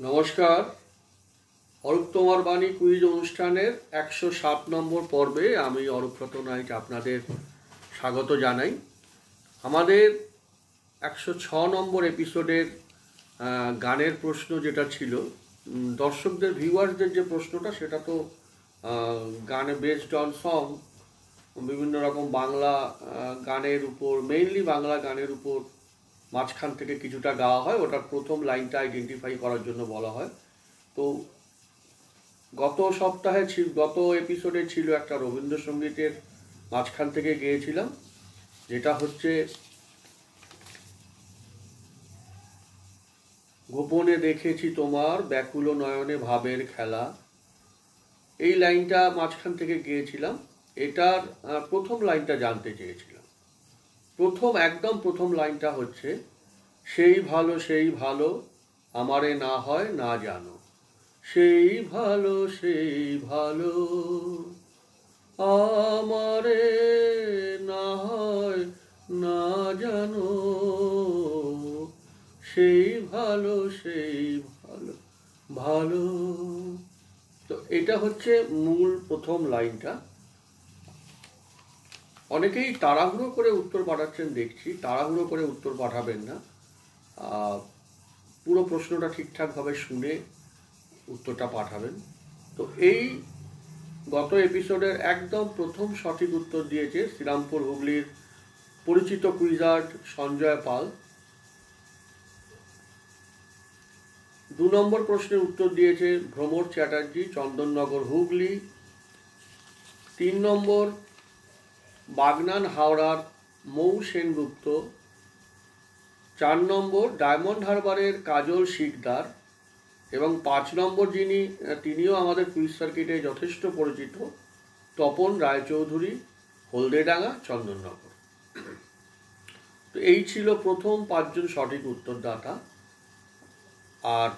নমস্কার। অরূপ তোমার বাণী কুইজ অনুষ্ঠানের 107 নম্বর পর্বে আমি অরূপব্রত নাইক আপনাদের স্বাগত জানাই। আমাদের 106 নম্বর এপিসোডের গানের প্রশ্ন যেটা ছিল, দর্শকদের ভিউয়ার্সদের যে প্রশ্নটা, সেটা তো গানে বেসড অন সং, বিভিন্ন রকম বাংলা গানের উপর, মেইনলি বাংলা গানের উপর মাঝখান থেকে কিছুটা গাওয়া হয়, ওটার প্রথম লাইনটা আইডেন্টিফাই করার জন্য বলা হয়। তো গত এপিসোডে ছিল একটা রবীন্দ্রসঙ্গীতের মাঝখান থেকে গেয়েছিলাম, যেটা হচ্ছে গোপনে দেখেছি তোমার ব্যাকুল নয়নে ভাবের খেলা। এই লাইনটা মাঝখান থেকে গেয়েছিলাম। এটার প্রথম লাইনটা জানতে চেয়েছিলাম। একদম প্রথম লাইনটা হচ্ছে, সেই ভালো আমারে না হয় না জানো, সেই ভালো আমারে না হয় না জানো, সেই ভালো ভালো। তো এটা হচ্ছে মূল প্রথম লাইনটা। অনেকেই তাড়াহুড়ো করে উত্তর পাঠাচ্ছেন দেখছি, তাড়াহুড়ো করে উত্তর পাঠাবেন না, পুরো প্রশ্নটা ঠিকঠাকভাবে শুনে উত্তরটা পাঠাবেন। তো এই গত এপিসোডের একদম প্রথম সঠিক উত্তর দিয়েছে শ্রীরামপুর হুগলির পরিচিত কুইজার্ড সঞ্জয় পাল। 2 নম্বর প্রশ্নের উত্তর দিয়েছে ভ্রমর চ্যাটার্জি, চন্দননগর হুগলি। 3 নম্বর বাগনান হাওড়ার মৌ সেনগুপ্ত। 4 নম্বর ডায়মন্ড হারবারের কাজল শিকদার। এবং 5 নম্বর তিনিও আমাদের কুইজ সার্কিটে যথেষ্ট পরিচিত, তপন রায়চৌধুরী, হলদেডাঙ্গা, চন্দননগর। তো এই ছিল প্রথম 5 জন সঠিক উত্তরদাতা। আর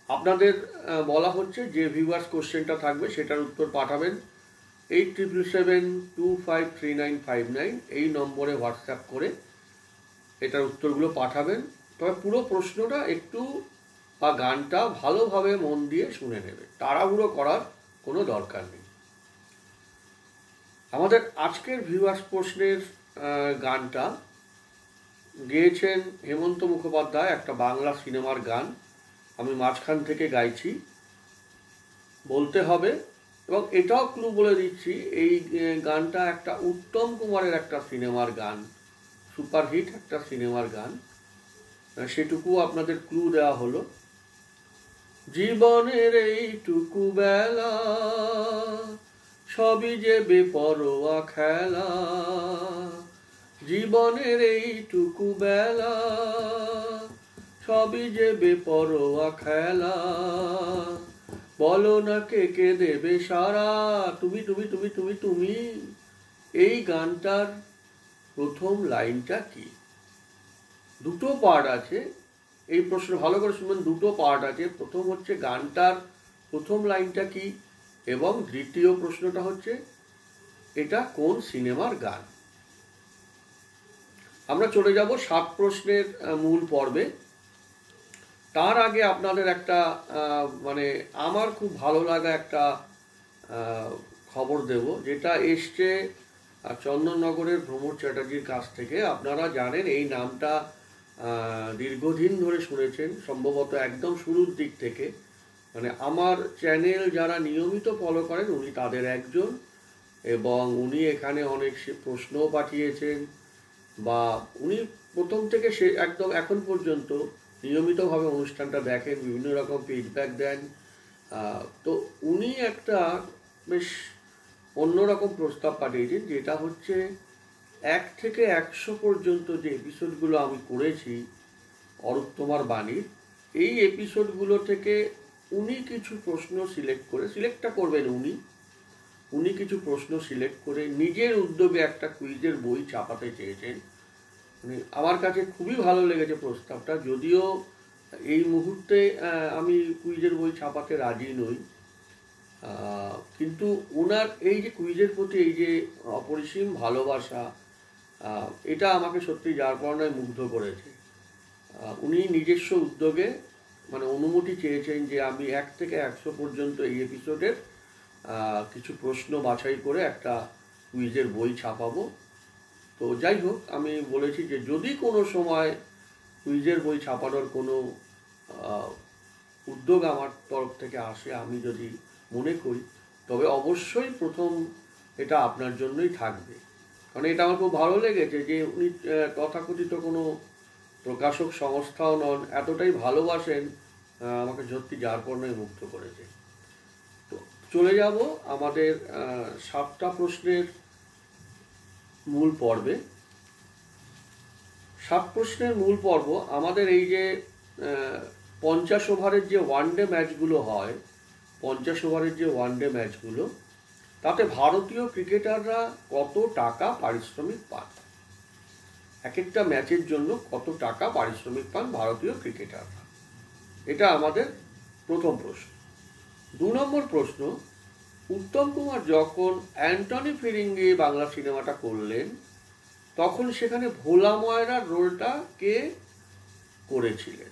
আপনাদের বলা হচ্ছে যে ভিউয়ার্স কোশ্চেনটা থাকবে সেটার উত্তর পাঠাবেন 8777253959 এই নম্বরে হোয়াটসঅ্যাপ করে এটার উত্তরগুলো পাঠাবেন। তবে পুরো প্রশ্নটা একটু বা গানটা ভালোভাবে মন দিয়ে শুনে নেবে, তাড়াহুড়ো করার কোনো দরকার নেই। আমাদের আজকের ভিউয়ার্স প্রশ্নের গানটা গেয়েছেন হেমন্ত মুখোপাধ্যায়, একটা বাংলা সিনেমার গান। আমি মাঝখান থেকে গাইছি বলতে হবে, এবং এটাও ক্লু বলে দিচ্ছি, এই গানটা একটা উত্তম কুমারের একটা সিনেমার গান, সুপারহিট একটা সিনেমার গান, সেটুকু আপনাদের ক্লু দেওয়া হলো। জীবনের এইটুকু বেলা সবই যে বেপরোয়া খেলা, জীবনের এইটুকু বেলা সবই যে বেপরোয়া খেলা, বলো না কে কে দেবে সারা, তুমি তুমি তুমি তুমি তুমি। এই গানটার প্রথম লাইনটা কি? দুটো পার্ট আছে এই প্রশ্ন, ভালো করে শুনবেন। দুটো পার্ট আছে। প্রথম হচ্ছে গানটার প্রথম লাইনটা কি, এবং দ্বিতীয় প্রশ্নটা হচ্ছে এটা কোন সিনেমার গান। আমরা চলে যাব 7 প্রশ্নের মূল পর্বে। তার আগে আপনাদের একটা আমার খুব ভালো লাগা একটা খবর দেব, যেটা এসছে চন্দননগরের ভ্রমর চ্যাটার্জির কাছ থেকে। আপনারা জানেন এই নামটা দীর্ঘদিন ধরে শুনেছেন, সম্ভবত একদম শুরুর দিক থেকে। আমার চ্যানেল যারা নিয়মিত ফলো করেন উনি তাদের একজন, এবং উনি এখানে অনেক প্রশ্নও পাঠিয়েছেন, বা উনি প্রথম থেকে সে একদম এখন পর্যন্ত নিয়মিতভাবে অনুষ্ঠানটা দেখেন, বিভিন্ন রকম ফিডব্যাক দেন। তো উনি একটা বেশ অন্যরকম প্রস্তাব পাঠিয়েছেন, যেটা হচ্ছে 1 থেকে 100 পর্যন্ত যে এপিসোডগুলো আমি করেছি অরূপ তোমার বাণীর, এই এপিসোডগুলো থেকে উনি কিছু প্রশ্ন সিলেক্টটা করবেন উনি কিছু প্রশ্ন সিলেক্ট করে নিজের উদ্যোগে একটা কুইজের বই ছাপাতে চেয়েছেন। আমার কাছে খুবই ভালো লেগেছে প্রস্তাবটা, যদিও এই মুহূর্তে আমি কুইজের বই ছাপাতে রাজি নই, কিন্তু ওনার এই যে কুইজের প্রতি এই যে অপরিসীম ভালোবাসা, এটা আমাকে সত্যি যার কারণে মুগ্ধ করেছে। উনি নিজস্ব উদ্যোগে মানে অনুমতি চেয়েছেন যে আমি 1 থেকে 100 পর্যন্ত এই এপিসোডের কিছু প্রশ্ন বাছাই করে একটা কুইজের বই ছাপাবো। তো যাই হোক, আমি বলেছি যে যদি কোনো সময় কুইজের বই ছাপানোর কোনো উদ্যোগ আমার তরফ থেকে আসে, আমি যদি মনে করি, তবে অবশ্যই প্রথম এটা আপনার জন্যই থাকবে। কারণ এটা আমার খুব ভালো লেগেছে যে উনি তথাকথিত কোনো প্রকাশক সংস্থাও নন, এতটাই ভালোবাসেন, আমাকে সত্যি যার পণ্যে মুগ্ধ করেছে। তো চলে যাব আমাদের 7টা প্রশ্নের মূল পর্বে। 7 প্রশ্নের মূল পর্ব আমাদের এই যে 50 ওভারের যে ওয়ানডে ম্যাচগুলো হয়, 50 ওভারের যে ওয়ানডে ম্যাচগুলো, তাতে ভারতীয় ক্রিকেটাররা কত টাকা পারিশ্রমিক পান, এক একটা ম্যাচের জন্য কত টাকা পারিশ্রমিক পান ভারতীয় ক্রিকেটাররা, এটা আমাদের প্রথম প্রশ্ন। 2 নম্বর প্রশ্ন, উত্তম কুমার যখন অ্যান্টনি ফিরিঙ্গি বাংলা সিনেমাটা করলেন, তখন সেখানে ভোলা ময়রার রোলটা কে করেছিলেন?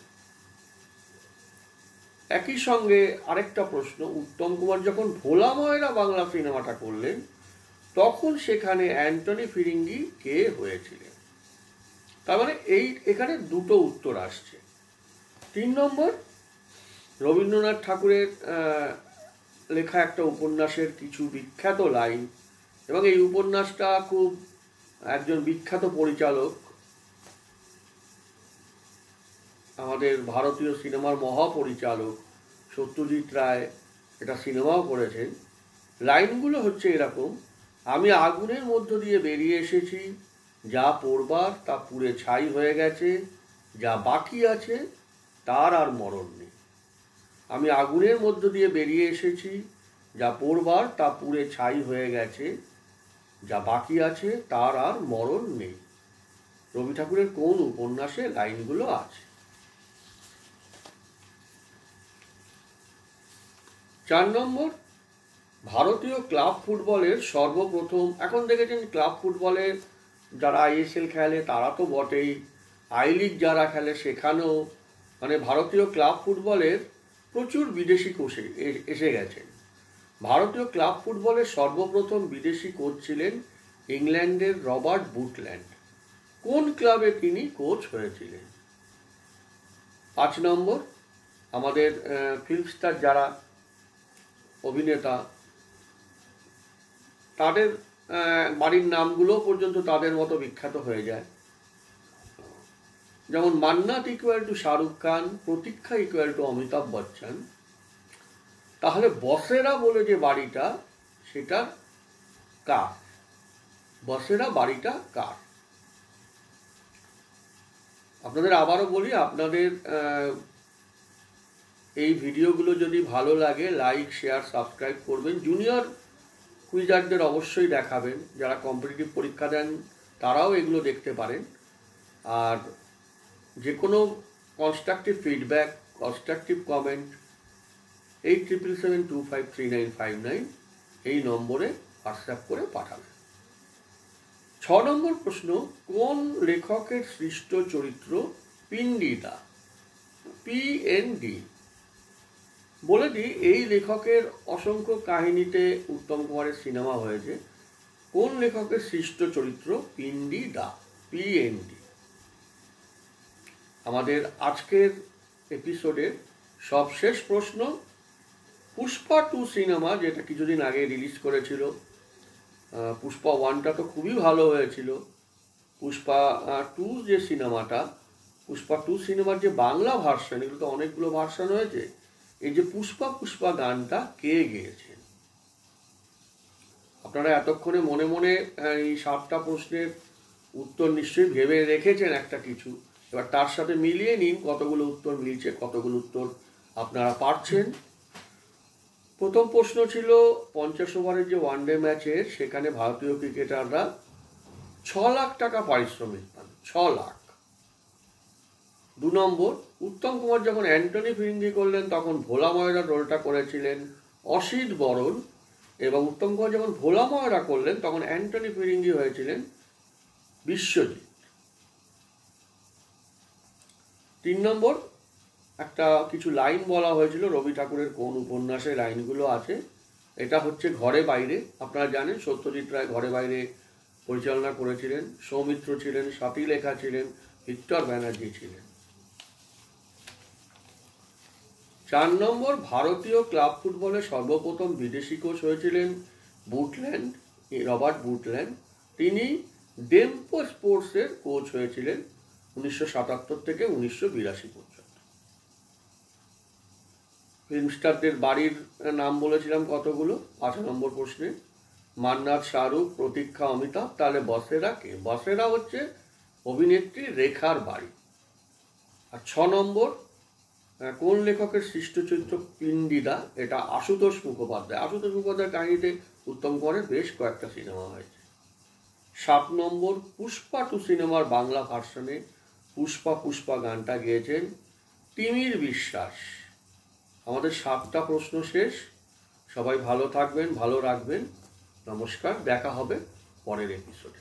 একই সঙ্গে আরেকটা প্রশ্ন, উত্তম কুমার যখন ভোলা ময়রা বাংলা সিনেমাটা করলেন, তখন সেখানে অ্যান্টনি ফিরিঙ্গি কে হয়েছিলেন? তার মানে এখানে 2টো উত্তর আসছে। 3 নম্বর, রবীন্দ্রনাথ ঠাকুরের লেখা একটা উপন্যাসের কিছু বিখ্যাত লাইন, এবং এই উপন্যাসটা খুব একজন বিখ্যাত পরিচালক, আমাদের ভারতীয় সিনেমার মহাপরিচালক সত্যজিৎ রায় এটা সিনেমাও করেছেন। লাইনগুলো হচ্ছে এরকম: আমি আগুনের মধ্য দিয়ে বেরিয়ে এসেছি, যা পড়বার তা পুড়ে ছাই হয়ে গেছে, যা বাকি আছে তার আর মরণ নেই। আমি আগুনের মধ্য দিয়ে বেরিয়ে এসেছি, যা পড়বার তা পুড়ে ছাই হয়ে গেছে, যা বাকি আছে তার আর মরণ নেই। রবি ঠাকুরের কোন উপন্যাসে লাইনগুলো আছে? 4 নম্বর, ভারতীয় ক্লাব ফুটবলের সর্বপ্রথম, এখন দেখেছেন ক্লাব ফুটবলের যারা ISL খেলে তারা তো বটেই, আই লিগ যারা খেলে সেখানেও মানে ভারতীয় ক্লাব ফুটবলের প্রচুর বিদেশি কোচ এসে গেছেন। ভারতীয় ক্লাব ফুটবলের সর্বপ্রথম বিদেশি কোচ ছিলেন ইংল্যান্ডের রবার্ট বুটল্যান্ড। কোন ক্লাবে তিনি কোচ হয়েছিলেন? 5 নম্বর, আমাদের ফিল্ম স্টার যারা অভিনেতা, তাদের বাড়ির নামগুলো পর্যন্ত তাদের মতো বিখ্যাত হয়ে যায়। যেমন মান্নাত ইকুয়াল টু শাহরুখ খান, প্রতীক্ষা ইকুয়াল টু অমিতাভ বচ্চন। তাহলে বসেরা বলে যে বাড়িটা, সেটা কার? বসেরা বাড়িটা কার? আপনাদের আবারও বলি, আপনাদের এই ভিডিওগুলো যদি ভালো লাগে লাইক, শেয়ার, সাবস্ক্রাইব করবেন। জুনিয়র কুইজারদের অবশ্যই দেখাবেন, যারা কম্পিটিটিভ পরীক্ষা দেন তারাও এগুলো দেখতে পারেন। আর যে কোনো কনস্ট্রাকটিভ ফিডব্যাক, কনস্ট্রাকটিভ কমেন্ট 8777253959 এই নম্বরে হোয়াটসঅ্যাপ করে পাঠাবেন। 6 নম্বর প্রশ্ন, কোন লেখকের সৃষ্ট চরিত্র পিন্ডিদা? PND। বলে দিই, এই লেখকের অসংখ্য কাহিনীতে উত্তম কুমারের সিনেমা হয়েছে। কোন লেখকের সৃষ্ট চরিত্র পিন্ডিদা? PND। আমাদের আজকের এপিসোডের সবশেষ প্রশ্ন, পুষ্পা 2 সিনেমা যেটা কিছুদিন আগে রিলিজ করেছিল, পুষ্পা 1টা তো খুবই ভালো হয়েছিল, পুষ্পা 2 যে সিনেমাটা, পুষ্পা 2 সিনেমার যে বাংলা ভার্সন, এগুলো তো অনেকগুলো ভার্সন হয়েছে, এই যে পুষ্পা পুষ্পা গানটা কে গেয়েছেন? আপনারা এতক্ষণে মনে মনে এই 7টা প্রশ্নের উত্তর নিশ্চয়ই ভেবে রেখেছেন একটা কিছু, এবার তার সাথে মিলিয়ে নিন কতগুলো উত্তর মিলছে, কতগুলো উত্তর আপনারা পারছেন। প্রথম প্রশ্ন ছিল 50 ওভারের যে ওয়ানডে ম্যাচের, সেখানে ভারতীয় ক্রিকেটাররা 6 লাখ টাকা পারিশ্রমিক পান, 6 লাখ। 2 নম্বর, উত্তম কুমার যখন অ্যান্টনি ফিরিঙ্গি করলেন তখন ভোলা ময়রার রোলটা করেছিলেন অসিত বরণ, এবং উত্তম কুমার যখন ভোলা ময়রা করলেন তখন অ্যান্টনি ফিরিঙ্গি হয়েছিলেন বিশ্বজিৎ। 3 নম্বর, একটা কিছু লাইন বলা হয়েছিল, রবি ঠাকুরের কোন উপন্যাসে লাইনগুলো আছে। এটা হচ্ছে ঘরে বাইরে। আপনারা জানেন সত্যজিৎ রায় ঘরে বাইরে পরিচালনা করেছিলেন, সৌমিত্র ছিলেন, স্বাতী লেখা ছিলেন, ভিক্টর ব্যানার্জি ছিলেন। 4 নম্বর, ভারতীয় ক্লাব ফুটবলে সর্বপ্রথম বিদেশি কোচ হয়েছিলেন বুটল্যান্ড, রবার্ট বুটল্যান্ড। তিনি ডেম্পো স্পোর্টসের কোচ হয়েছিলেন 1977 থেকে 1982 পর্যন্ত। ফিল্মস্টারদের বাড়ির নাম বলেছিলাম কতগুলো 5 নম্বর প্রশ্নে। মান্নাত, শাহরুখ, প্রতীক্ষা, অমিতাভ। তাহলে বসেরা কে? বসেরা হচ্ছে অভিনেত্রী রেখার বাড়ি। আর 6 নম্বর, কোন লেখকের সৃষ্ট চরিত্র পিন্ডিদা? এটা আশুতোষ মুখোপাধ্যায়। আশুতোষ মুখোপাধ্যায়ের কাহিনীতে উত্তম কুমারের বেশ কয়েকটা সিনেমা হয়েছে। 7 নম্বর, পুষ্পা 2 সিনেমার বাংলা ভার্সনে পুষ্পা পুষ্পা গানটা গেয়েছেন তিমির বিশ্বাস। আমাদের 7টা প্রশ্ন শেষ। সবাই ভালো থাকবেন, ভালো রাখবেন। নমস্কার, দেখা হবে পরের এপিসোডে।